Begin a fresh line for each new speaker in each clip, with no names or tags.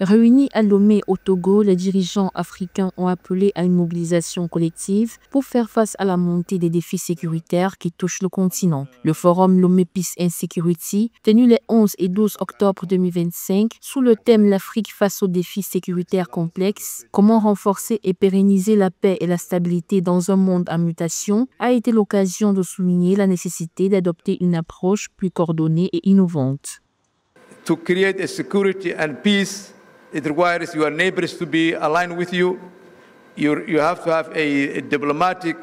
Réunis à Lomé au Togo, les dirigeants africains ont appelé à une mobilisation collective pour faire face à la montée des défis sécuritaires qui touchent le continent. Le forum Lomé Peace and Security, tenu les 11 et 12 octobre 2025, sous le thème L'Afrique face aux défis sécuritaires complexes, comment renforcer et pérenniser la paix et la stabilité dans un monde en mutation, a été l'occasion de souligner la nécessité d'adopter une approche plus coordonnée et innovante.
To create a security and peace, it requires your neighbors to be aligned with you. You have to have a diplomatic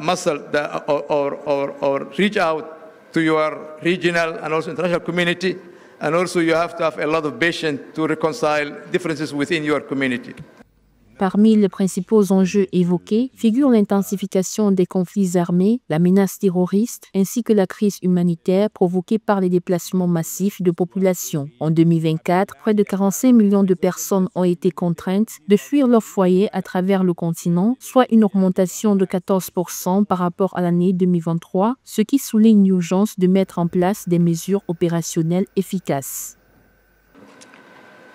muscle that, or reach out to your regional and also international community. And also you have to have a lot of patience to reconcile differences within your community.
Parmi les principaux enjeux évoqués figurent l'intensification des conflits armés, la menace terroriste ainsi que la crise humanitaire provoquée par les déplacements massifs de population. En 2024, près de 45 millions de personnes ont été contraintes de fuir leur foyer à travers le continent, soit une augmentation de 14% par rapport à l'année 2023, ce qui souligne l'urgence de mettre en place des mesures opérationnelles efficaces.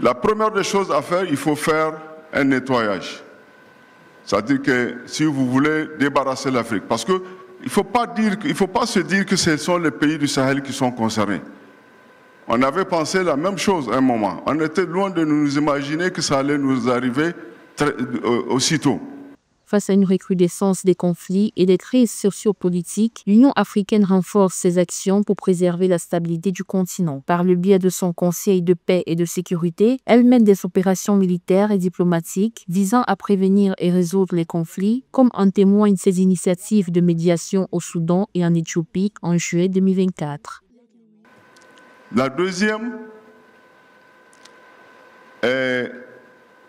La première des choses à faire, il faut faire un nettoyage. C'est-à-dire que si vous voulez débarrasser l'Afrique, parce qu'il ne faut pas se dire que ce sont les pays du Sahel qui sont concernés. On avait pensé la même chose à un moment. On était loin de nous imaginer que ça allait nous arriver aussitôt.
Face à une recrudescence des conflits et des crises sociopolitiques, l'Union africaine renforce ses actions pour préserver la stabilité du continent. Par le biais de son Conseil de paix et de sécurité, elle mène des opérations militaires et diplomatiques visant à prévenir et résoudre les conflits, comme en témoignent ses initiatives de médiation au Soudan et en Éthiopie en juillet 2024.
La deuxième,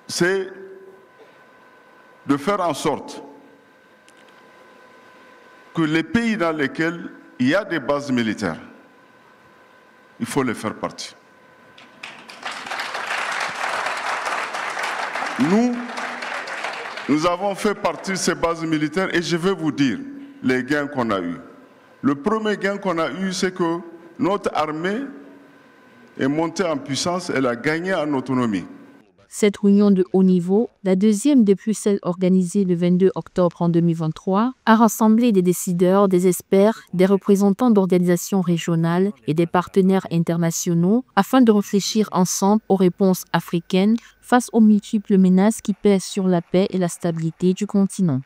c'est de faire en sorte que les pays dans lesquels il y a des bases militaires, il faut les faire partie. Nous avons fait partie de ces bases militaires et je vais vous dire les gains qu'on a eus. Le premier gain qu'on a eu, c'est que notre armée est montée en puissance, elle a gagné en autonomie.
Cette réunion de haut niveau, la deuxième depuis celle organisée le 22 octobre en 2023, a rassemblé des décideurs, des experts, des représentants d'organisations régionales et des partenaires internationaux afin de réfléchir ensemble aux réponses africaines face aux multiples menaces qui pèsent sur la paix et la stabilité du continent.